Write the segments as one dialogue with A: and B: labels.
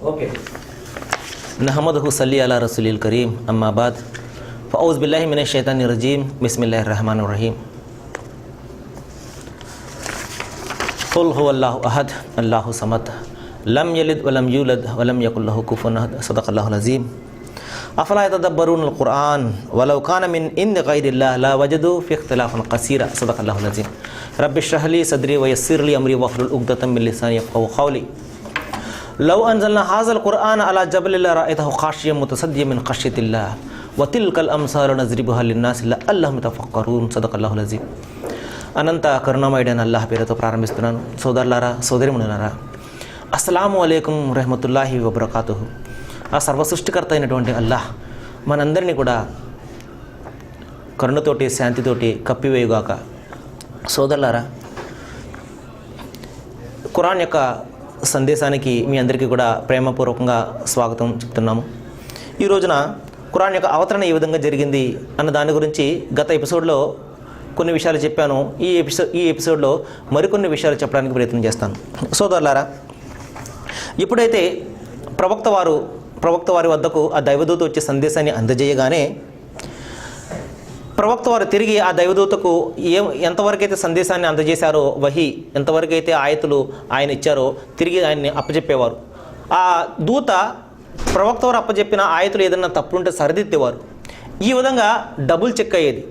A: Okay नहमदहु सल्ली अला रसूलिल करीम अम्मा बाद फ़अऊज़ु बिल्लाहि मिनश शैतानिर रजीम बिस्मिल्लाहिर रहमानिर रहीम कुल हुवल्लाहु अहद अल्लाहु समद लम यलिद वलम यूलद वलम यकुल लहु कुफुवन अहद सदक़ल्लाहुल अज़ीम अफ़ला यतदब्बरूनल क़ुरआन वलौ कान मिन इंदि ग़ैरिल्लाह लवजदू फ़ी इख़्तिलाफ़न कसीरा सदक़ल्लाहुल अज़ीम रब्बि इश्रह ली सदरी वयस्सिर ली अमरी वहलुल उक़दतम मिन लिसानी यफ़क़हू क़ौली लौ अंज़लना हाज़ल क़ुरआन अला जबलिन लरअयतहु ख़ाशिय्यन मुतसद्दियन मिन ख़श्यतिल्लाह व तिल्कल अम्सालु नज़रिबुहा लिन्नासि लअल्लहुम यतफ़क्करून सदक़ल्लाहुल अज़ीम। అనంత కరుణామయుడైన అల్లాహ్ పేరుతో ప్రారంభిస్తున్నాను. సోదరులారా, సోదరిమణులారా, అస్సలాము అలైకుం రహమతుల్లాహి వబరకాతుహు. ఆ సర్వసృష్టికర్త అయినటువంటి అల్లాహ్ మనందరినీ కూడా కరుణతోటి శాంతితోటి కప్పివేయుగాక. సోదరులారా, ఖురాన్ యొక్క సందేశానికి మీ అందరికీ కూడా ప్రేమపూర్వకంగా స్వాగతం చెప్తున్నాము. ఈ రోజున ఖురాన్ యొక్క అవతరణ ఏ విధంగా జరిగింది అన్న దాని గురించి గత ఎపిసోడ్లో కొన్ని విషయాలు చెప్పాను. ఈ ఎపిసోడ్లో మరికొన్ని విషయాలు చెప్పడానికి ప్రయత్నం చేస్తాను. సోదరులారా, ఎప్పుడైతే ప్రవక్త వారి వద్దకు ఆ దైవదూత వచ్చే సందేశాన్ని అందజేయగానే ప్రవక్త వారు తిరిగి ఆ దైవదూతకు ఎంతవరకైతే సందేశాన్ని అందజేశారో, వహీ ఎంతవరకైతే ఆయతులు ఆయన ఇచ్చారో తిరిగి ఆయన్ని అప్పచెప్పేవారు. ఆ దూత ప్రవక్త వారు అప్పచెప్పిన ఆయతులు ఏదైనా తప్పుంటే సరిదిద్దేవారు. ఈ విధంగా డబుల్ చెక్ అయ్యేది.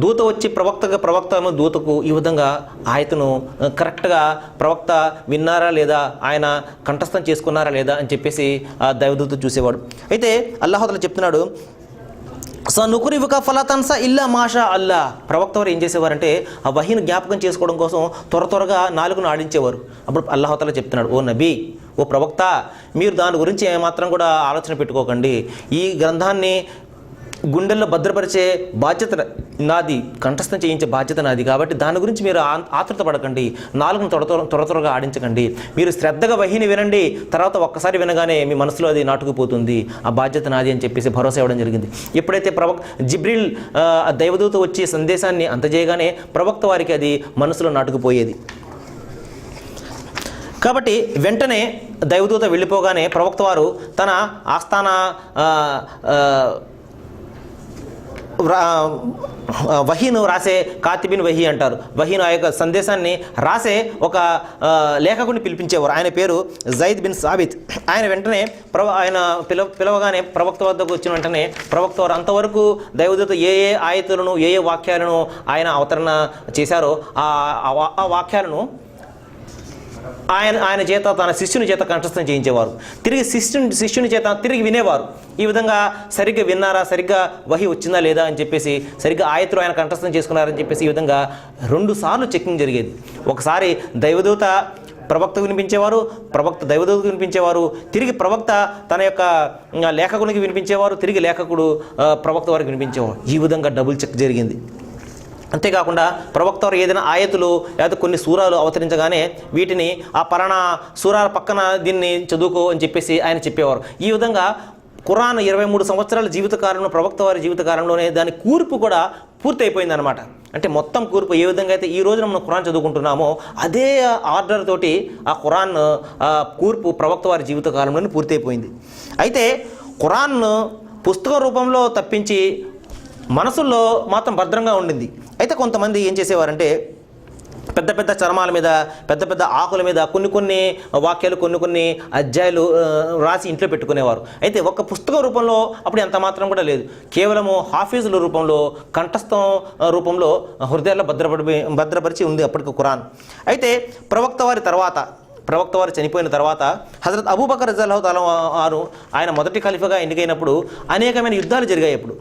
A: దూత వచ్చి ప్రవక్త దూతకు ఈ విధంగా ఆయతను కరెక్ట్గా ప్రవక్త విన్నారా లేదా, ఆయన కంఠస్థం చేసుకున్నారా లేదా అని చెప్పేసి ఆ దైవదూత చూసేవాడు. అయితే అల్లాహ్ తఆలా చెప్తున్నాడు, సనుకురివుక ఫలతన్స ఇల్లా మాషా అల్లా. ప్రవక్త వారు ఏం చేసేవారంటే ఆ వహీని జ్ఞాపకం చేసుకోవడం కోసం త్వరగా నాలుగును ఆడించేవారు. అప్పుడు అల్లాహ్ తఆలా చెప్తున్నాడు, ఓ నబీ, ఓ ప్రవక్త, మీరు దాని గురించి ఏమాత్రం కూడా ఆలోచన పెట్టుకోకండి. ఈ గ్రంథాన్ని గుండెల్లో భద్రపరిచే బాధ్యత నాది, కంఠస్థం చేయించే బాధ్యత నాది. కాబట్టి దాని గురించి మీరు ఆతృత పడకండి, నాలుగును త్వరగా ఆడించకండి. మీరు శ్రద్ధగా వహీని వినండి, తర్వాత ఒక్కసారి వినగానే మీ మనసులో అది నాటుకుపోతుంది. ఆ బాధ్యత నాది అని చెప్పేసి భరోసా ఇవ్వడం జరిగింది. ఎప్పుడైతే జిబ్రీల్ దైవదూత వచ్చి సందేశాన్ని అందజేయగానే ప్రవక్త వారికి అది మనసులో నాటుకుపోయేది. కాబట్టి వెంటనే దైవదూత వెళ్ళిపోగానే ప్రవక్త వారు తన ఆస్థాన వహీను రాసే కాతిబిన్ వహీ అంటారు. వహీను ఆ యొక్క సందేశాన్ని రాసే ఒక లేఖకుని పిలిపించేవారు. ఆయన పేరు జైద్ బిన్ సాబిత్. ఆయన వెంటనే ఆయన పిలవగానే ప్రవక్త వద్దకు వచ్చిన వెంటనే ప్రవక్త వారు అంతవరకు దైవదూత ఏ ఆయతులను ఏ వాక్యాలను ఆయన అవతరణ చేశారో ఆ వాక్యాలను ఆయన చేత తన శిష్యుని చేత కంఠస్థం చేయించేవారు. తిరిగి శిష్యుని చేత తిరిగి వినేవారు. ఈ విధంగా సరిగ్గా విన్నారా, సరిగ్గా వహీ వచ్చిందా లేదా అని చెప్పేసి, సరిగ్గా ఆయతులు ఆయన కంఠస్థం చేసుకున్నారని చెప్పేసి ఈ విధంగా 2 సార్లు చెకింగ్ జరిగేది. ఒకసారి దైవదూత ప్రవక్తకు వినిపించేవారు, ప్రవక్త దైవదూతకు వినిపించేవారు, తిరిగి ప్రవక్త తన యొక్క లేఖకునికి వినిపించేవారు, తిరిగి లేఖకుడు ప్రవక్త వారికి వినిపించేవారు. ఈ విధంగా డబుల్ చెక్ జరిగింది. అంతేకాకుండా ప్రవక్త వారు ఏదైనా ఆయతులు లేదా కొన్ని సూరాలు అవతరించగానే వీటిని ఆ పలానా సూరాల పక్కన దీన్ని చదువుకో అని చెప్పేసి ఆయన చెప్పేవారు. ఈ విధంగా ఖురాన్ 23 సంవత్సరాల జీవితకాలంలో, ప్రవక్త వారి జీవితకాలంలోనే దాని కూర్పు కూడా పూర్తి అయిపోయింది అనమాట. అంటే మొత్తం కూర్పు ఏ విధంగా అయితే ఈ రోజున మనం ఖురాన్ చదువుకుంటున్నామో అదే ఆర్డర్ తోటి ఆ ఖురాన్ కూర్పు ప్రవక్త వారి జీవితకాలంలోనే పూర్తి అయిపోయింది. అయితే ఖురాన్ పుస్తక రూపంలో తప్పించి మనసుల్లో మాత్రం భద్రంగా ఉండింది. అయితే కొంతమంది ఏం చేసేవారంటే పెద్ద పెద్ద చర్మాల మీద, పెద్ద పెద్ద ఆకుల మీద కొన్ని వాక్యాలు, కొన్ని అధ్యాయాలు రాసి ఇంట్లో పెట్టుకునేవారు. అయితే ఒక పుస్తక రూపంలో అప్పుడు ఎంత మాత్రం కూడా లేదు. కేవలము హాఫీజుల రూపంలో, కంఠస్థం రూపంలో హృదయాల్లో భద్రపరిచి ఉంది అప్పటికి ఖురాన్. అయితే ప్రవక్త వారు చనిపోయిన తర్వాత హజరత్ అబూబకర్ రజల్లాహు తఆలా వారు ఆయన మొదటి ఖలీఫాగా ఎన్నికైనప్పుడు అనేకమైన యుద్ధాలు జరిగాయి. అప్పుడు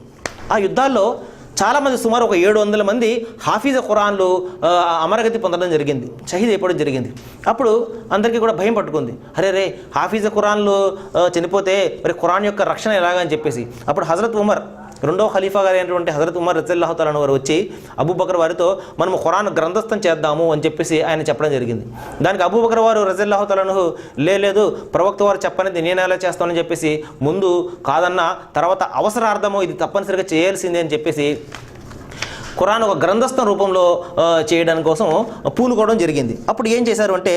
A: ఆ యుద్ధాల్లో చాలామంది, సుమారు ఒక 700 మంది హాఫీజ ఖురాన్లు అమరగతి పొందడం జరిగింది, షహీద్ అయిపోవడం జరిగింది. అప్పుడు అందరికీ కూడా భయం పట్టుకుంది. అరే హాఫీజ ఖురాన్లు చనిపోతే మరి ఖురాన్ యొక్క రక్షణ ఎలాగా అని చెప్పేసి అప్పుడు హజరత్ ఉమర్, రెండవ ఖలీఫా గారు అయినటువంటి హజరత్ ఉమర్ రజల్లాహు తఆలా వారు వచ్చి అబూబకర్ వారితో మనము ఖురాన్ గ్రంథస్థం చేద్దాము అని చెప్పేసి ఆయన చెప్పడం జరిగింది. దానికి అబూబకర్ వారు రజల్లాహు తఆలా లేదు, ప్రవక్త వారు చెప్పనిది నేను ఎలా చేస్తానని చెప్పేసి ముందు కాదన్నా, తర్వాత అవసరార్థము ఇది తప్పనిసరిగా చేయాల్సిందే అని చెప్పేసి ఖురాన్ ఒక గ్రంథస్థం రూపంలో చేయడానికి కోసం పూనుకోవడం జరిగింది. అప్పుడు ఏం చేశారు అంటే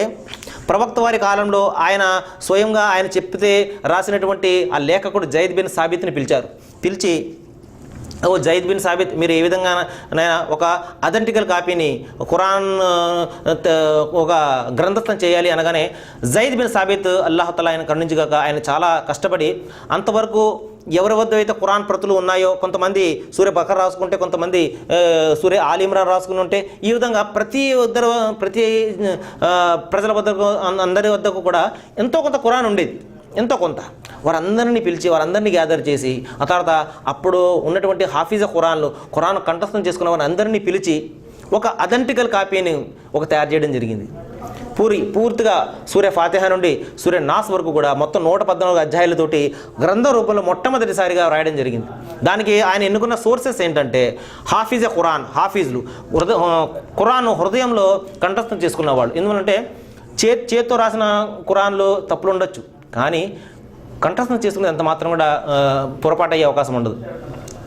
A: ప్రవక్త వారి కాలంలో ఆయన స్వయంగా ఆయన చెప్తే రాసినటువంటి ఆ లేఖకుడు జైద్ బిన్ సాబిత్ని పిలిచి ఓ జైద్ బిన్ సాబిత్, మీరు ఏ విధంగా ఒక అథెంటికల్ కాపీని ఖురాన్ ఒక గ్రంథస్థం చేయాలి అనగానే జైద్ బిన్ సాబిత్ అల్లాహ్ తఆలా ఆయన కరుణించగాక ఆయన చాలా కష్టపడి అంతవరకు ఎవరి వద్ద అయితే ఖురాన్ ప్రతులు ఉన్నాయో, కొంతమంది సూర్య బకర్ రాసుకుంటే, కొంతమంది సూర్య ఆల్ ఇమ్రాన్ రాసుకుని ఉంటే, ఈ విధంగా ప్రతి ప్రజల వద్దకు అందరి వద్దకు కూడా ఎంతో కొంత ఖురాన్ ఉండేది, ఎంతో కొంత. వారందరినీ పిలిచి వారందరినీ గ్యాదర్ చేసి ఆ తర్వాత అప్పుడు ఉన్నటువంటి హాఫీజ ఖురాన్ కంఠస్థం చేసుకున్న వారందరినీ పిలిచి ఒక అథెంటికల్ కాపీని తయారు చేయడం జరిగింది. పూర్తిగా సూర్య ఫాతిహా నుండి సూర్య నాస్ వరకు కూడా మొత్తం 114 అధ్యాయాలతోటి గ్రంథ రూపంలో మొట్టమొదటిసారిగా రాయడం జరిగింది. దానికి ఆయన ఎన్నుకున్న సోర్సెస్ ఏంటంటే హాఫీజులు ఖురాన్ హృదయంలో కంఠస్థం చేసుకున్న వాళ్ళు. ఎందుకంటే చేత్తో రాసిన ఖురాన్లో తప్పులు ఉండొచ్చు, కానీ కంఠస్థం చేసుకునేది ఎంత మాత్రం కూడా పొరపాటు అయ్యే అవకాశం ఉండదు.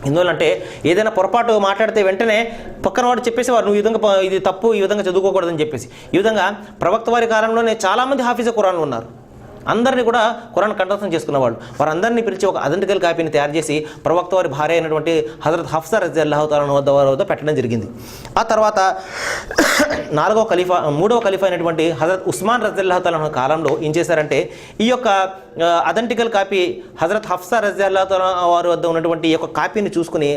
A: ఎందువల్లంటే ఏదైనా పొరపాటు మాట్లాడితే వెంటనే పక్కన వాడు చెప్పేసేవారు, నువ్వు ఈ విధంగా ఇది తప్పు, ఈ విధంగా చదువుకోకూడదని చెప్పేసి. ఈ విధంగా ప్రవక్త వారి కాలంలోనే చాలామంది హాఫీజ ఖురాన్లు ఉన్నారు. అందరినీ కూడా ఖురాన్ కంఠస్థం చేసుకున్నవాళ్ళు. వారందరినీ పిలిచి ఒక అథెంటికల్ కాపీని తయారు చేసి ప్రవక్త వారి భార్య అయినటువంటి హజరత్ హఫ్సా రజియల్లాహు తఆలా వద్ద పెట్టడం జరిగింది. ఆ తర్వాత మూడవ ఖలీఫా అయినటువంటి హజరత్ ఉస్మాన్ రజియల్లాహు తఆలా కాలంలో ఏం చేశారంటే ఈ యొక్క అథెంటికల్ కాపీ హజరత్ హఫ్సా రజియల్లాహు తఆలా వారి వద్ద ఉన్నటువంటి ఈ యొక్క కాపీని చూసుకుని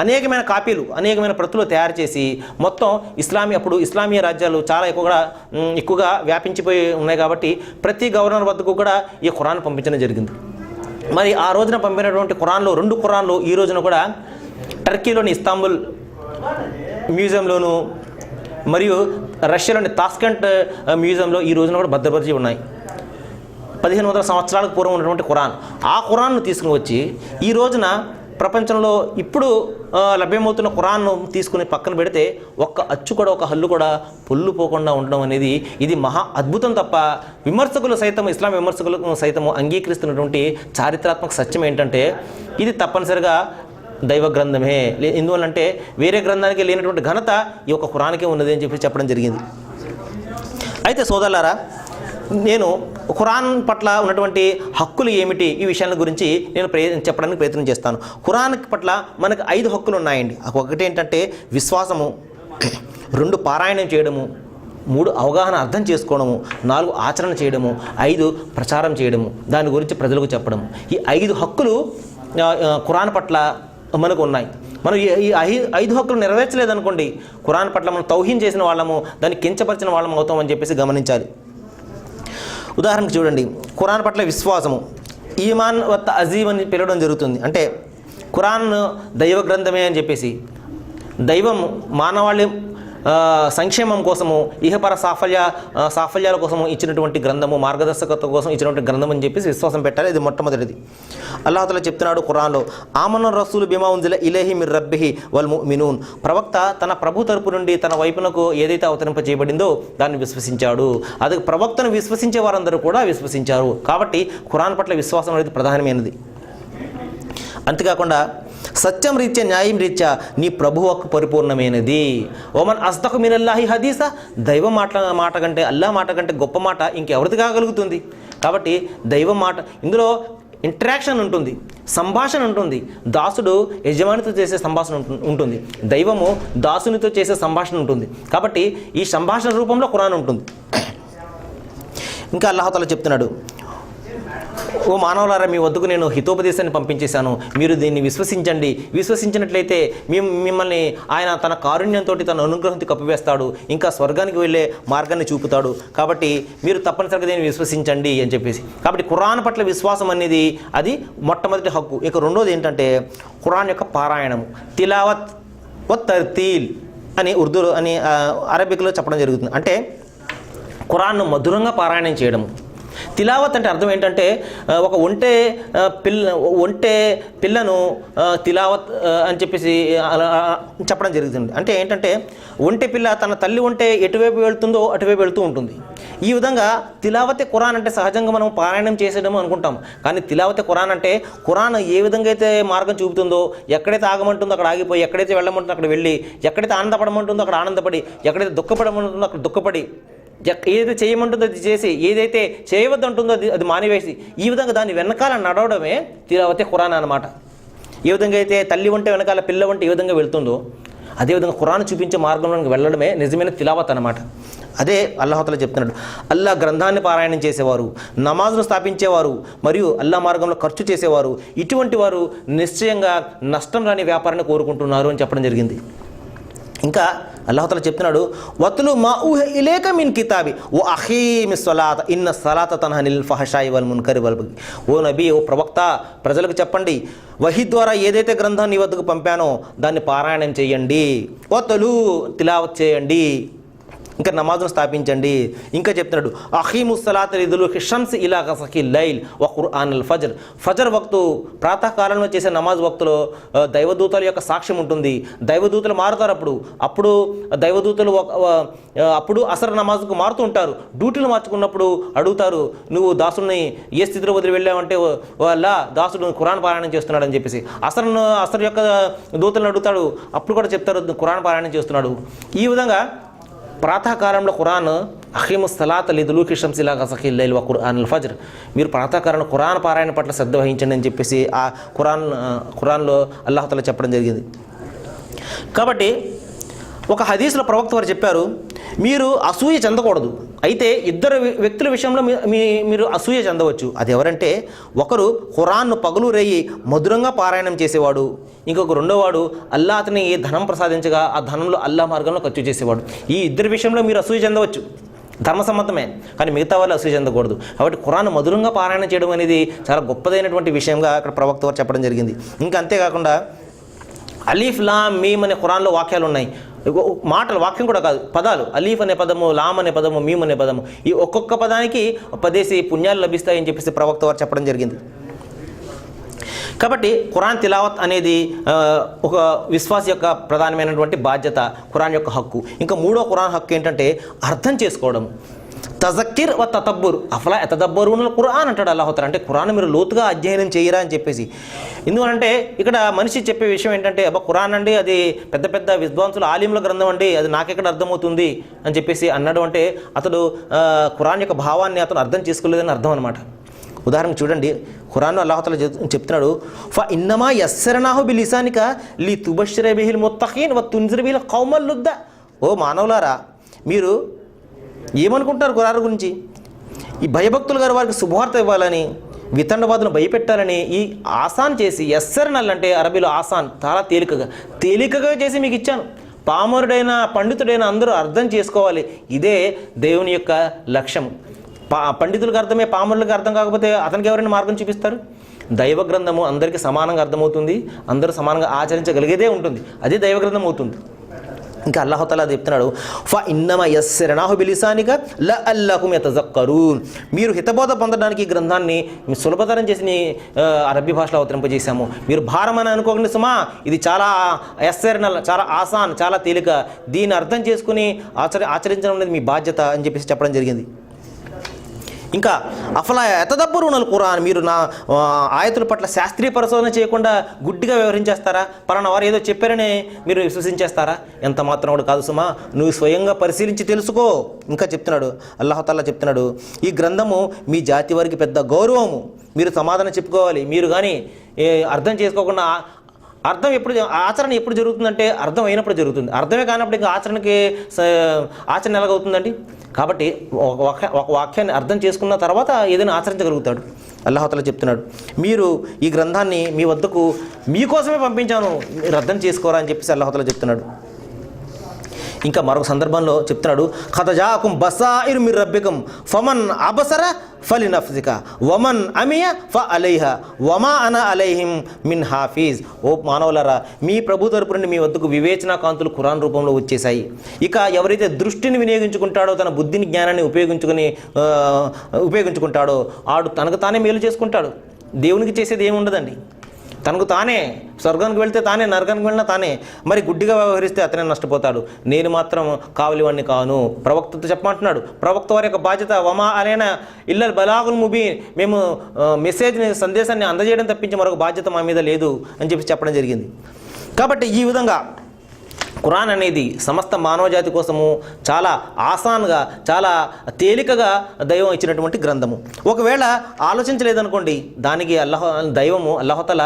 A: అనేకమైన ప్రతులు తయారు చేసి మొత్తం అప్పుడు ఇస్లామీయ రాజ్యాలు చాలా ఎక్కువగా వ్యాపించిపోయి ఉన్నాయి కాబట్టి ప్రతి గవర్నర్ వద్దకు కూడా ఈ ఖురాన్ పంపించడం జరిగింది. మరి ఆ రోజున పంపినటువంటి ఖురాన్లో 2 ఖురాన్లు ఈ రోజున కూడా టర్కీలోని ఇస్తాంబుల్ మ్యూజియంలోను మరియు రష్యాలోని తాస్కెంట్ మ్యూజియంలో ఈ రోజున కూడా భద్రపరిచి ఉన్నాయి. 1500 సంవత్సరాలకు పూర్వం ఉన్నటువంటి ఖురాన్, ఆ ఖురాన్ను తీసుకుని వచ్చి ఈ రోజున ప్రపంచంలో ఇప్పుడు లభ్యమవుతున్న ఖురాన్ను తీసుకుని పక్కన పెడితే ఒక్క అచ్చు కూడా, ఒక హల్లు కూడా పొల్లు పోకుండా ఉండడం అనేది ఇది మహా అద్భుతం తప్ప ఇస్లాం విమర్శకులు సైతము అంగీకరిస్తున్నటువంటి చారిత్రాత్మక సత్యం ఏంటంటే ఇది తప్పనిసరిగా దైవ గ్రంథమే. ఎందువల్లంటే వేరే గ్రంథానికి లేనటువంటి ఘనత ఈ యొక్క ఖురాన్కే ఉన్నది అని చెప్పడం జరిగింది. అయితే సోదరులారా, నేను ఖురాన్ పట్ల ఉన్నటువంటి హక్కులు ఏమిటి ఈ విషయాల గురించి నేను చెప్పడానికి ప్రయత్నం చేస్తాను. ఖురాన్ పట్ల మనకు 5 హక్కులు ఉన్నాయండి. ఒకటి ఏంటంటే విశ్వాసము, 2 పారాయణం చేయడము, 3 అవగాహన అర్థం చేసుకోవడము, 4 ఆచరణ చేయడము, 5 ప్రచారం చేయడము, దాని గురించి ప్రజలకు చెప్పడము. ఈ 5 హక్కులు ఖురాన్ పట్ల మనకు ఉన్నాయి. మనం ఈ 5 హక్కులు నెరవేర్చలేదనుకోండి, ఖురాన్ పట్ల మనం తౌహీన్ చేసిన వాళ్ళము, దాన్ని కించపరిచిన వాళ్ళము అవుతామని చెప్పేసి గమనించాలి. ఉదాహరణకు చూడండి, ఖురాన్ పట్ల విశ్వాసము, ఈమాన్ వత్ అజీమ్ అని పిలవడం జరుగుతుంది. అంటే ఖురాన్ దైవ గ్రంథమే అని చెప్పేసి, దైవం మానవాళి సంక్షేమం కోసము, ఇహపర సాఫల్యాల కోసము ఇచ్చినటువంటి గ్రంథము, మార్గదర్శకత్వం కోసం ఇచ్చినటువంటి గ్రంథం అని చెప్పేసి విశ్వాసం పెట్టాలి. ఇది మొట్టమొదటిది. అల్లాహ్ తఆలా చెప్తున్నాడు ఖురాన్లో, ఆమన రసూలు బిమా ఉంజిల ఇలైహి మిర్ రబ్బిహి వల్ ముమినూన్. ప్రవక్త తన ప్రభు తరపు నుండి తన వైపునకు ఏదైతే అవతరింప చేయబడిందో దాన్ని విశ్వసించాడు. అది ప్రవక్తను విశ్వసించే వారందరూ కూడా విశ్వసించారు. కాబట్టి ఖురాన్ పట్ల విశ్వాసం అనేది ప్రధానమైనది. అంతేకాకుండా సత్యం రీత్యా, న్యాయం రీత్యా నీ ప్రభు హక్కు పరిపూర్ణమైనది. ఓమన్ అస్దకు మినల్లాహి హదీసా, దైవం మాట కంటే, అల్లా మాట కంటే గొప్ప మాట ఇంకెవరిది కాగలుగుతుంది. కాబట్టి దైవం మాట, ఇందులో ఇంటరాక్షన్ ఉంటుంది, సంభాషణ ఉంటుంది. దాసుడు యజమానితో చేసే సంభాషణ ఉంటుంది, దైవము దాసునితో చేసే సంభాషణ ఉంటుంది. కాబట్టి ఈ సంభాషణ రూపంలో ఖురాన్ ఉంటుంది. ఇంకా అల్లాహ్ తఆలా చెప్తున్నాడు, ఓ మానవులారా, మీ వద్దకు నేను హితోపదేశాన్ని పంపించేశాను, మీరు దీన్ని విశ్వసించినట్లయితే మిమ్మల్ని ఆయన తన కారుణ్యంతో, తన అనుగ్రహంతో కప్పివేస్తాడు, ఇంకా స్వర్గానికి వెళ్ళే మార్గాన్ని చూపుతాడు. కాబట్టి మీరు తప్పనిసరిగా దీన్ని విశ్వసించండి అని చెప్పేసి. కాబట్టి ఖురాన్ పట్ల విశ్వాసం అనేది అది మొట్టమొదటి హక్కు. ఇక రెండోది ఏంటంటే ఖురాన్ యొక్క పారాయణము, తిలావత్ వత్ తర్తీల్ అని ఉర్దూ అని అరబిక్లో చెప్పడం జరుగుతుంది. అంటే ఖురాన్ను మధురంగా పారాయణం చేయడం. తిలావత్ అంటే అర్థం ఏంటంటే ఒక ఒంటె పిల్లను తిలావత్ అని చెప్పేసి చెప్పడం జరుగుతుంది. అంటే ఏంటంటే ఒంటె పిల్ల తన తల్లి ఒంటె ఎటువైపు వెళ్తుందో అటువైపు వెళ్తూ ఉంటుంది. ఈ విధంగా తిలావతే ఖురాన్ అంటే సహజంగా మనం పారాయణం చేసేయడం అనుకుంటాం. కానీ తిలావతే ఖురాన్ అంటే ఖురాన్ ఏ విధంగా అయితే మార్గం చూపుతుందో, ఎక్కడైతే ఆగమంటుందో అక్కడ ఆగిపోయి, ఎక్కడైతే వెళ్ళమంటుందో అక్కడ వెళ్ళి, ఎక్కడైతే ఆనందపడమంటుందో అక్కడ ఆనందపడి, ఎక్కడైతే దుఃఖపడమంటుందో అక్కడ దుఃఖపడి, ఏదైతే చేయమంటుందో అది చేసి, ఏదైతే చేయవద్దంటుందో అది మానివేసి, ఈ విధంగా దాని వెనకాల నడవడమే తిలావతే ఖురాన్ అన్నమాట. ఏ విధంగా అయితే తల్లి వంటి వెనకాల పిల్ల వంటి ఏ విధంగా వెళ్తుందో అదేవిధంగా ఖురాన్ చూపించే మార్గంలోకి వెళ్ళడమే నిజమైన తిలావత్ అన్నమాట. అదే అల్లాహ్ తఆలా చెప్తున్నాడు, అల్లా గ్రంథాన్ని పారాయణం చేసేవారు, నమాజ్ను స్థాపించేవారు మరియు అల్లా మార్గంలో ఖర్చు చేసేవారు, ఇటువంటి వారు నిశ్చయంగా నష్టం రాని వ్యాపారాన్ని కోరుకుంటున్నారు అని చెప్పడం జరిగింది. ఇంకా అల్లాహ్ తఆలా చెప్తున్నాడు, వత్లు మా ఊహ ఇలేక మిన్ కితాబి ఓ అఖీమి స్వలాత ఇన్న సలాత తన్హా అనిల్ ఫహషాయి వల్ మున్కరి వల్ బగి. ఓ నబీ, ఓ ప్రవక్త, ప్రజలకు చెప్పండి, వహీ ద్వారా ఏదైతే గ్రంథాన్ని వద్దకు పంపానో దాన్ని పారాయణం చేయండి, వత్లు తిలావత్ చేయండి, ఇంకా నమాజ్ను స్థాపించండి. ఇంకా చెప్తున్నాడు, అఖీముస్సలాత లిదులుకి షమ్స్ ఇలా గసకి లైల్ వ ఖుర్ఆన్ అల్ ఫజర్. ఫజర్ వక్తు ప్రాతకాలంలో చేసే నమాజ్ వక్తులో దైవదూతల యొక్క సాక్ష్యం ఉంటుంది. దైవదూతలు మారుతారు. అప్పుడు దైవదూతలు అప్పుడు అసర్ నమాజ్కు మారుతూ ఉంటారు. డ్యూటీలు మార్చుకున్నప్పుడు అడుగుతారు, నువ్వు దాసుని ఏ స్థితిలో వదిలి వెళ్ళావంటే వాళ్ళ దాసుడు ఖురాన్ పారాయణం చేస్తున్నాడు అని చెప్పేసి అసర్ యొక్క దూతలను అడుగుతాడు. అప్పుడు కూడా చెప్తారు ఖురాన్ పారాయణం చేస్తున్నాడు. ఈ విధంగా ప్రాతకాలంలో ఖురాన్ అఖీముస్సలాత లిదులుకి షమ్స్ ఇలా గసకి లైల్ వ ఖుర్ఆన్ అల్ ఫజర్, మీరు ప్రాతకాలంలో ఖురాన్ పారాయణ పట్ల శ్రద్ధ వహించండి అని చెప్పేసి ఆ ఖురాన్లో అల్లాహ్ తఆలా చెప్పడం జరిగింది. కాబట్టి ఒక హదీస్లో ప్రవక్త వారు చెప్పారు, మీరు అసూయ చెందకూడదు. అయితే ఇద్దరు వ్యక్తుల విషయంలో మీరు అసూయ చెందవచ్చు. అది ఎవరంటే, ఒకరు ఖురాన్ను పగలు రేయి మధురంగా పారాయణం చేసేవాడు, ఇంకొక రెండోవాడు అల్లా అతని ధనం ప్రసాదించగా ఆ ధనంలో అల్లా మార్గంలో ఖర్చు చేసేవాడు. ఈ ఇద్దరి విషయంలో మీరు అసూయ చెందవచ్చు, ధర్మసమ్మతమే. కానీ మిగతా వాళ్ళు అసూయ చెందకూడదు. కాబట్టి ఖురాన్ మధురంగా పారాయణ చేయడం అనేది చాలా గొప్పదైనటువంటి విషయంగా అక్కడ ప్రవక్త వారు చెప్పడం జరిగింది. ఇంకా అంతేకాకుండా అలీఫ్ లామ్ మీమ్ అనే ఖురాన్లో వాక్యాలు ఉన్నాయి. మాటలు, వాక్యం కూడా కాదు, పదాలు. అలీఫ్ అనే పదము, లామ్ అనే పదము, మీమ్ అనే పదము, ఈ ఒక్కొక్క పదానికి 10 పుణ్యాలు లభిస్తాయని చెప్పేసి ప్రవక్త వారు చెప్పడం జరిగింది. కాబట్టి ఖురాన్ తిలావత్ అనేది ఒక విశ్వాస యొక్క ప్రధానమైనటువంటి బాధ్యత, ఖురాన్ యొక్క హక్కు. ఇంకా మూడో ఖురాన్ హక్కు ఏంటంటే అర్థం చేసుకోవడం. తజక్కిర్ వ తతబ్బుర్ అఫలా యతదబ్బరునల్ ఖురాన్ అంటాడు అల్లాహ్ తఆలా. అంటే ఖురాన్ మీరు లోతుగా అధ్యయనం చేయరా అని చెప్పేసి. ఎందుకంటే ఇక్కడ మనిషి చెప్పే విషయం ఏంటంటే, ఖురాన్ అండి అది పెద్ద పెద్ద విద్వాంసులు ఆలింల గ్రంథం అండి, అది నాకెక్కడ అర్థమవుతుంది అని చెప్పేసి అన్నాడు. అంటే అతడు ఖురాన్ యొక్క భావాన్ని అతను అర్థం చేసుకోలేదని అర్థం అనమాట. ఉదాహరణకు చూడండి, ఖురాన్ అల్లాహ్ తఆలా చెప్తున్నాడు, ఫ ఇన్నమా యస్సరనాహు బిలిసానిక లి తుబశ్శిర బిహిల్ ముత్తఖీన్ వ తుంజిర బిహిల్ ఖౌమల్ లుద్ద. ఓ మానవులారా, మీరు ఏమనుకుంటారు ఖురాన్ గురించి? ఈ భయభక్తులు గారు వారికి శుభవార్త ఇవ్వాలని, వితండవాదులను భయపెట్టాలని ఈ ఆసాన్ చేసి, యస్సరనల్ అంటే అరబీలో ఆసాన్, చాలా తేలికగా చేసి మీకు ఇచ్చాను. పామరుడైన పండితుడైన అందరూ అర్థం చేసుకోవాలి. ఇదే దేవుని యొక్క లక్ష్యం. పండితులకు అర్థమే పామరులకు అర్థం కాకపోతే అతనికి ఎవరైనా మార్గం చూపిస్తారు? దైవ గ్రంథము అందరికీ సమానంగా అర్థమవుతుంది, అందరూ సమానంగా ఆచరించగలిగేదే ఉంటుంది, అదే దైవ గ్రంథం అవుతుంది. ఇంకా అల్లాహ్ తఆలా చెప్తున్నాడు, ఫ ఇన్నమా యస్సరనాహు బిలిసానిక లఅల్లకుం యతజక్కరూన్. మీరు హితబోధ పొందడానికి ఈ గ్రంథాన్ని సులభతరం చేసి అరబ్బీ భాషలో అవతరింపజేశాము. మీరు భారం అని అనుకోకండి సుమా, ఇది చాలా యస్సరనల్, చాలా ఆసాన్, చాలా తేలిక. దీన్ని అర్థం చేసుకుని ఆచరించడం అనేది మీ బాధ్యత అని చెప్పేసి చెప్పడం జరిగింది. ఇంకా అఫలా యతదబ్బరునల్ ఖురాన్, మీరు నా ఆయతుల పట్ల శాస్త్రీయ పరిశోధన చేయకుండా గుడ్డిగా వ్యవహరించేస్తారా? పలానా వారు ఏదో చెప్పారని మీరు విశ్వసించేస్తారా? ఎంత మాత్రం కూడా కాదు సుమా, నువ్వు స్వయంగా పరిశీలించి తెలుసుకో. ఇంకా చెప్తున్నాడు అల్లాహ్ తఆలా చెప్తున్నాడు, ఈ గ్రంథము మీ జాతి వారికి పెద్ద గౌరవము, మీరు సమాధానం చెప్పుకోవాలి. మీరు కానీ అర్థం చేసుకోకుండా, అర్థం ఎప్పుడు, ఆచరణ ఎప్పుడు జరుగుతుందంటే అర్థం అయినప్పుడు జరుగుతుంది. అర్థమే కానప్పుడు ఇంకా ఆచరణ ఎలాగవుతుందండి? కాబట్టి ఒక వాక్యాన్ని అర్థం చేసుకున్న తర్వాత ఏదైనా ఆచరించగలుగుతాడు. అల్లాహ్ తఆలా చెప్తున్నాడు, మీరు ఈ గ్రంథాన్ని మీ వద్దకు మీకోసమే పంపించాను, మీరు అర్థం చేసుకోరా అని చెప్పేసి అల్లాహ్ తఆలా చెప్తున్నాడు. ఇంకా మరొక సందర్భంలో చెప్తున్నాడు, ఖతజాకుం బసాయిరు మిర్ రబ్బికుం ఫమన్ అబసర ఫలినఫ్సిక వమన్ అమియ ఫ అలైహా వమా అన అలైహిం మిన్ హాఫీజ్. ఓ మానవులారా, మీ ప్రభు తరపు నుండి మీ వద్దకు వివేచనా కాంతులు ఖురాన్ రూపంలో వచ్చేసాయి. ఇక ఎవరైతే దృష్టిని వినియోగించుకుంటాడో, తన బుద్ధిని జ్ఞానాన్ని ఉపయోగించుకుంటాడో ఆడు తనకు తానే మేలు చేసుకుంటాడు. దేవునికి చేసేది ఏమి ఉండదండి. తనకు తానే స్వర్గానికి వెళ్తే తానే, నరకానికి వెళ్ళినా తానే. మరి గుడ్డిగా వ్యవహరిస్తే అతనే నష్టపోతాడు. నేను మాత్రం కావలివాణ్ణి కాను. ప్రవక్తతో చెప్పమంటున్నాడు. ప్రవక్త వారి యొక్క బాధ్యత వమా అలైనా ఇల్లల్ బలాగుల్ ముబీన్, మేము మెసేజ్ని, సందేశాన్ని అందజేయడం తప్పించి మరొక బాధ్యత మా మీద లేదు అని చెప్పడం జరిగింది. కాబట్టి ఈ విధంగా ఖురాన్ అనేది సమస్త మానవజాతి కోసము చాలా ఆసాన్గా, చాలా తేలికగా దైవం ఇచ్చినటువంటి గ్రంథము. ఒకవేళ ఆలోచించలేదనుకోండి, దానికి దైవము అల్లాహతల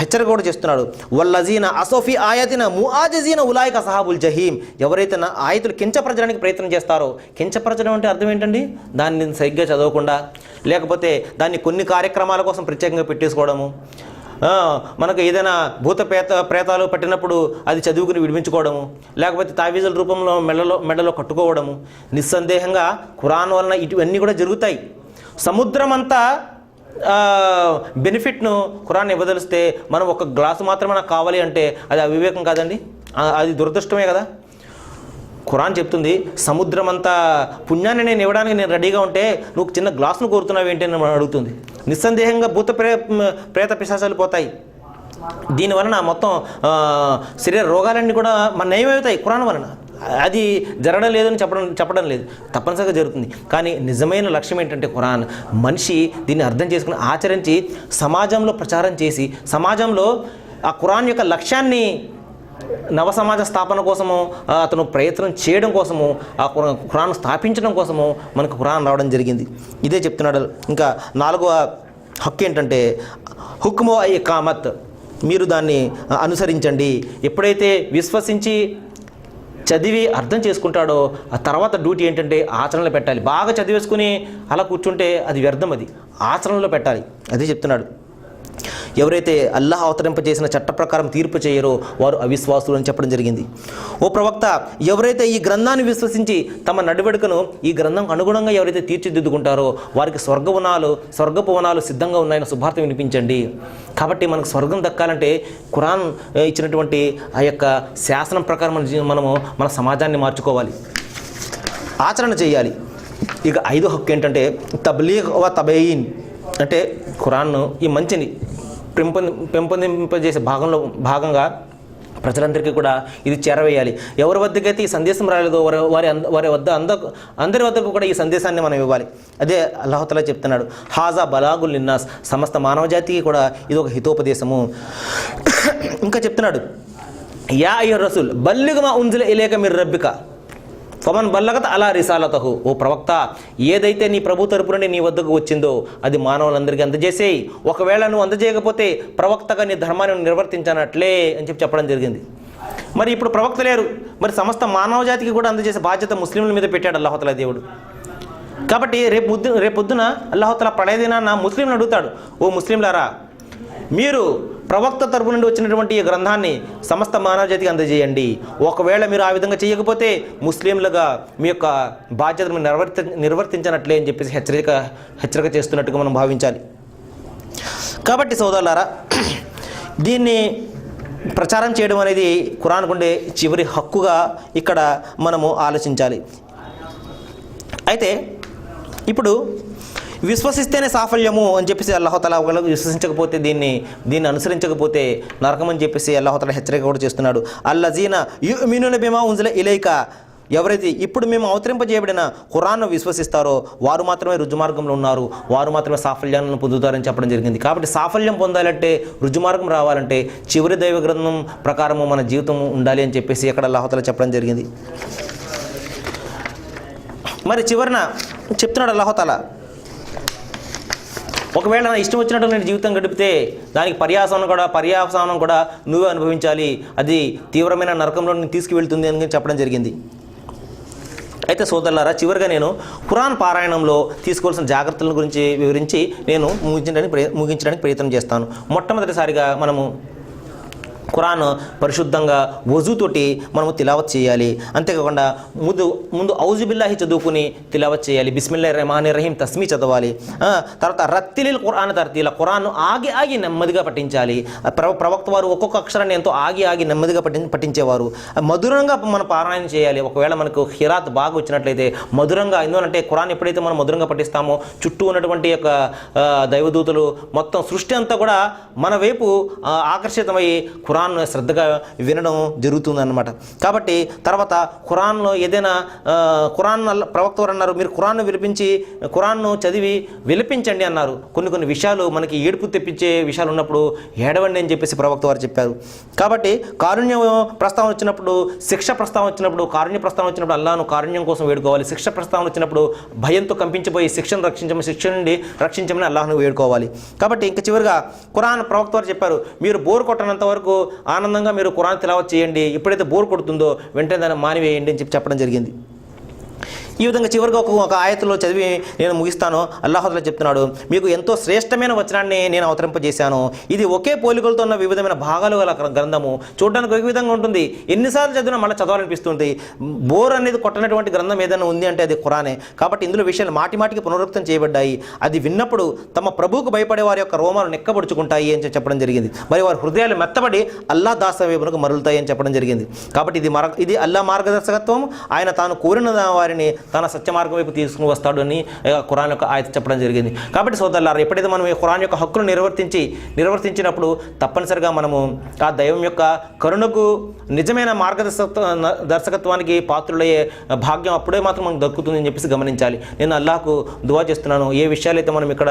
A: హెచ్చరిక కూడా చేస్తున్నాడు. వల్లజీన అసోఫీ ఆయతిన ముఆజిజీన ఉలాయిక సహాబుల్ జహీం. ఎవరైతే నా ఆయతులు కించపరచడానికి ప్రయత్నం చేస్తారో, కించపరచడం అంటే అర్థం ఏంటండి? దాన్ని సరిగ్గా చదవకుండా, లేకపోతే దాన్ని కొన్ని కార్యక్రమాల కోసం ప్రత్యేకంగా పెట్టేసుకోవడము, మనకు ఏదైనా ప్రేతాలు పట్టినప్పుడు అది చదువుకుని విడిపించుకోవడము, లేకపోతే తావీజుల రూపంలో మెడలో కట్టుకోవడము. నిస్సందేహంగా ఖురాన్ వలన ఇవన్నీ కూడా జరుగుతాయి. సముద్రం అంతా బెనిఫిట్ను ఖురాన్ ఇవ్వదలిస్తే మనం ఒక గ్లాసు మాత్రమే నాకు కావాలి అంటే అది అవివేకం కాదండి, అది దురదృష్టమే కదా. ఖురాన్ చెప్తుంది, సముద్రం అంతా పుణ్యాన్ని నేను ఇవ్వడానికి నేను రెడీగా ఉంటే నువ్వు చిన్న గ్లాసును కోరుతున్నావు ఏంటి అని అడుగుతుంది. నిస్సందేహంగా ప్రేత పిశాచాలు పోతాయి. దీనివలన మొత్తం శరీర రోగాలన్నీ కూడా మన నయమవుతాయి ఖురాన్ వలన. అది జరగడం లేదని చెప్పడం లేదు, తప్పనిసరిగా జరుగుతుంది. కానీ నిజమైన లక్ష్యం ఏంటంటే ఖురాన్ మనిషి దీన్ని అర్థం చేసుకుని ఆచరించి సమాజంలో ప్రచారం చేసి, సమాజంలో ఆ ఖురాన్ యొక్క లక్ష్యాన్ని నవ సమాజ స్థాపన కోసము అతను ప్రయత్నం చేయడం కోసము, ఆ ఖురాన్ స్థాపించడం కోసము మనకు ఖురాన్ రావడం జరిగింది. ఇదే చెప్తున్నాడు. ఇంకా 4వ హక్కు ఏంటంటే హుక్మో ఇకామత్, మీరు దాన్ని అనుసరించండి. ఎప్పుడైతే విశ్వసించి చదివి అర్థం చేసుకుంటాడో ఆ తర్వాత డ్యూటీ ఏంటంటే ఆచరణలో పెట్టాలి. బాగా చదివేసుకుని అలా కూర్చుంటే అది వ్యర్థం, అది ఆచరణలో పెట్టాలి. అదే చెప్తున్నాడు. ఎవరైతే అల్లాహ్ అవతరింపజేసిన చట్ట ప్రకారం తీర్పు చేయరో వారు అవిశ్వాసులు అని చెప్పడం జరిగింది. ఓ ప్రవక్త, ఎవరైతే ఈ గ్రంథాన్ని విశ్వసించి తమ నడివడుకను ఈ గ్రంథం అనుగుణంగా ఎవరైతే తీర్చిదిద్దుకుంటారో వారికి స్వర్గపు వనాలు సిద్ధంగా ఉన్నాయని శుభార్త వినిపించండి. కాబట్టి మనకు స్వర్గం దక్కాలంటే ఖురాన్ ఇచ్చినటువంటి ఆ యొక్క శాసనం ప్రకారం మనము మన సమాజాన్ని మార్చుకోవాలి, ఆచరణ చేయాలి. ఇక 5వ హక్కు ఏంటంటే తబ్లీగ్ వ తబయీన్, అంటే ఖురాన్ను ఈ మంచిని పెంపొందింపజేసే భాగంగా ప్రజలందరికీ కూడా ఇది చేరవేయాలి. ఎవరి వద్దకైతే ఈ సందేశం రాలేదో వారి వద్ద అందరి వద్దకు కూడా ఈ సందేశాన్ని మనం ఇవ్వాలి. అదే అల్లాహ్ తఆలా చెప్తున్నాడు, హాజా బలాగుల్ లిన్నాస్, సమస్త మానవజాతికి కూడా ఇది ఒక హితోపదేశము. ఇంకా చెప్తున్నాడు, యా అయ్యుర్ రసూల్ బల్లిగ్ మా ఉంజిల ఇలైక మిర్ రబ్బిక ఫమన్ బల్లగత్ అలా రిసాలతహు. ఓ ప్రవక్త, ఏదైతే నీ ప్రభు తరపు నుండి నీ వద్దకు వచ్చిందో అది మానవులందరికీ అందజేసేయి. ఒకవేళ నువ్వు అందజేయకపోతే ప్రవక్తగా నీ ధర్మాన్ని నిర్వర్తించానట్లే అని చెప్పడం జరిగింది. మరి ఇప్పుడు ప్రవక్త లేరు, మరి సమస్త మానవజాతికి కూడా అందజేసే బాధ్యత ముస్లింల మీద పెట్టాడు అల్లాహ్ తఆలా దేవుడు. కాబట్టి రేపొద్దున అల్లాహ్ తఆలా పడేదిన ముస్లింని అడుగుతాడు, ఓ ముస్లింలారా, మీరు ప్రవక్త తరపు నుండి వచ్చినటువంటి ఈ గ్రంథాన్ని సమస్త మానవజాతికి అందజేయండి. ఒకవేళ మీరు ఆ విధంగా చేయకపోతే ముస్లింలుగా మీ యొక్క బాధ్యతను నిర్వర్తించినట్లే అని చెప్పేసి హెచ్చరిక చేస్తున్నట్టుగా మనం భావించాలి. కాబట్టి సోదరులారా, దీన్ని ప్రచారం చేయడం అనేది ఖురాన్కు ఉండే చివరి హక్కుగా ఇక్కడ మనము ఆలోచించాలి. అయితే ఇప్పుడు విశ్వసిస్తేనే సాఫల్యము అని చెప్పేసి అల్లాహ్ తఆలా ఒకవేళ విశ్వసించకపోతే దీన్ని అనుసరించకపోతే నరకం అని చెప్పేసి అల్లాహ్ తఆలా హెచ్చరిక కూడా చేస్తున్నాడు. అల్లజీన యుమినూన బిమా ఉంజిల ఇలైక, ఎవరైతే ఇప్పుడు మేము అవతరింపజేయబడిన ఖురాన్ను విశ్వసిస్తారో వారు మాత్రమే రుజుమార్గంలో ఉన్నారు, వారు మాత్రమే సాఫల్యాన్ని పొందుతారని చెప్పడం జరిగింది. కాబట్టి సాఫల్యం పొందాలంటే, రుజుమార్గం రావాలంటే చివరి దైవ గ్రంథం ప్రకారము మన జీవితం ఉండాలి అని చెప్పేసి అక్కడ అల్లాహ్ తఆలా చెప్పడం జరిగింది. మరి చివరన చెప్తున్నాడు అల్లాహ్ తఆలా, ఒకవేళ నా ఇష్టం వచ్చినట్టు నేను జీవితం గడిపితే దానికి పర్యావసానం కూడా నువ్వే అనుభవించాలి, అది తీవ్రమైన నరకంలో నేను తీసుకువెళ్తుంది అని చెప్పడం జరిగింది. అయితే సోదరులారా, చివరిగా నేను ఖురాన్ పారాయణంలో తీసుకోవాల్సిన జాగ్రత్తల గురించి వివరించి నేను ముగించడానికి ప్రయత్నం చేస్తాను. మొట్టమొదటిసారిగా మనము ఖురాన్ పరిశుద్ధంగా వజుతోటి మనము తిలావత్ చేయాలి. అంతేకాకుండా ముందు ఔజు బిల్లాహి చదువుకుని తిలావత్ చేయాలి. బిస్మిల్లాహిర్ రహమానిర్ రహీం తస్మీ చదవాలి. తర్వాత రత్తిలిల్ ఖురాన్ తర్తీల, ఖురాన్ ఆగి నెమ్మదిగా పఠించాలి. ప్రవక్త వారు ఒక్కొక్క అక్షరాన్ని ఎంతో ఆగి నెమ్మదిగా పఠించేవారు. మధురంగా మనం పారాయణ చేయాలి. ఒకవేళ మనకు ఖిరాత్ బాగా వచ్చినట్లయితే మధురంగా, ఎందుకంటే ఖురాన్ ఎప్పుడైతే మనం మధురంగా పఠిస్తామో చుట్టూ ఉన్నటువంటి యొక్క దైవదూతలు మొత్తం సృష్టి అంతా కూడా మన వైపు ఆకర్షితమై ఖురాన్ శ్రద్ధగా వినడం జరుగుతుందన్నమాట. కాబట్టి తర్వాత ఖురాన్లో ఏదైనా ఖురాన్ ప్రవక్త వారు అన్నారు, మీరు ఖురాన్ను వినిపించి ఖురాన్ను చదివి విలపించండి అన్నారు. కొన్ని విషయాలు మనకి ఏడుపు తెప్పించే విషయాలు ఉన్నప్పుడు ఏడవండి అని చెప్పేసి ప్రవక్త వారు చెప్పారు. కాబట్టి కారుణ్యం ప్రస్తావన వచ్చినప్పుడు, శిక్ష ప్రస్తావన వచ్చినప్పుడు, కారుణ్య ప్రస్తావన వచ్చినప్పుడు అల్లాహ్ను కారుణ్యం కోసం వేడుకోవాలి. శిక్ష ప్రస్తావన వచ్చినప్పుడు భయంతో కంపించిపోయి శిక్ష నుండి రక్షించమని అల్లాహ్ను వేడుకోవాలి. కాబట్టి ఇంకా చివరిగా ఖురాన్ ప్రవక్త వారు చెప్పారు, మీరు బోర్ కొట్టనంత వరకు ఆనందంగా మీరు ఖురాన్ తిలావత్ చేయండి. ఎప్పుడైతే బోర్ కొడుతుందో వెంటనే దాన్ని మానివేయండి అని చెప్పడం జరిగింది. ఈ విధంగా చివరిగా ఒక ఆయతలో చదివి నేను ముగిస్తాను. అల్లాహ్ తాలా చెప్తున్నాడు, మీకు ఎంతో శ్రేష్టమైన వచనాన్ని నేను అవతరింపజేశాను. ఇది ఒకే పోలికలతో ఉన్న వివిధమైన భాగాలు గల గ్రంథము. చూడడానికి ఒక విధంగా ఉంటుంది, ఎన్నిసార్లు చదివినా మళ్ళీ చదవాలనిపిస్తుంది. బోర్ అనేది కొట్టనటువంటి గ్రంథం ఏదైనా ఉంది అంటే అది ఖురానే. కాబట్టి ఇందులో విషయాలు మాటిమాటికి పునరుక్తం చేయబడ్డాయి. అది విన్నప్పుడు తమ ప్రభువుకు భయపడే వారి యొక్క రోమాలు నెక్కబడుచుకుంటాయి అని చెప్పడం జరిగింది. మరి వారి హృదయాలు మెత్తబడి అల్లాహ్ దాస వైపునకు మరలుతాయి అని చెప్పడం జరిగింది. కాబట్టి ఇది అల్లాహ్ మార్గదర్శకత్వం. ఆయన తాను కోరిన వారిని తన సత్య మార్గం వైపు తీసుకుని వస్తాడు అని ఖురాన్ యొక్క ఆయత చెప్పడం జరిగింది. కాబట్టి సోదరులారా, ఎప్పుడైతే మనం ఈ ఖురాన్ యొక్క హక్కును నిర్వర్తించినప్పుడు తప్పనిసరిగా మనము ఆ దైవం యొక్క కరుణకు నిజమైన మార్గదర్శకత్వానికి పాత్రులయ్యే భాగ్యం అప్పుడే మాత్రం మనకు దక్కుతుందని చెప్పేసి గమనించాలి. నేను అల్లాహ్కు దువా చేస్తున్నాను, ఏ విషయాలైతే మనం ఇక్కడ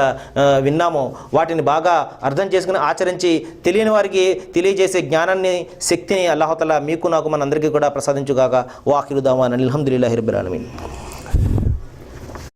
A: విన్నామో వాటిని బాగా అర్థం చేసుకుని ఆచరించి తెలియని వారికి తెలియజేసే జ్ఞానాన్ని, శక్తిని అల్లాహ్ తాలా మీకు నాకు మనందరికీ కూడా ప్రసాదించుగాక. వాఖిరు దావానా అల్హమ్దులిల్లాహి రబ్బిల్ ఆలమీన్.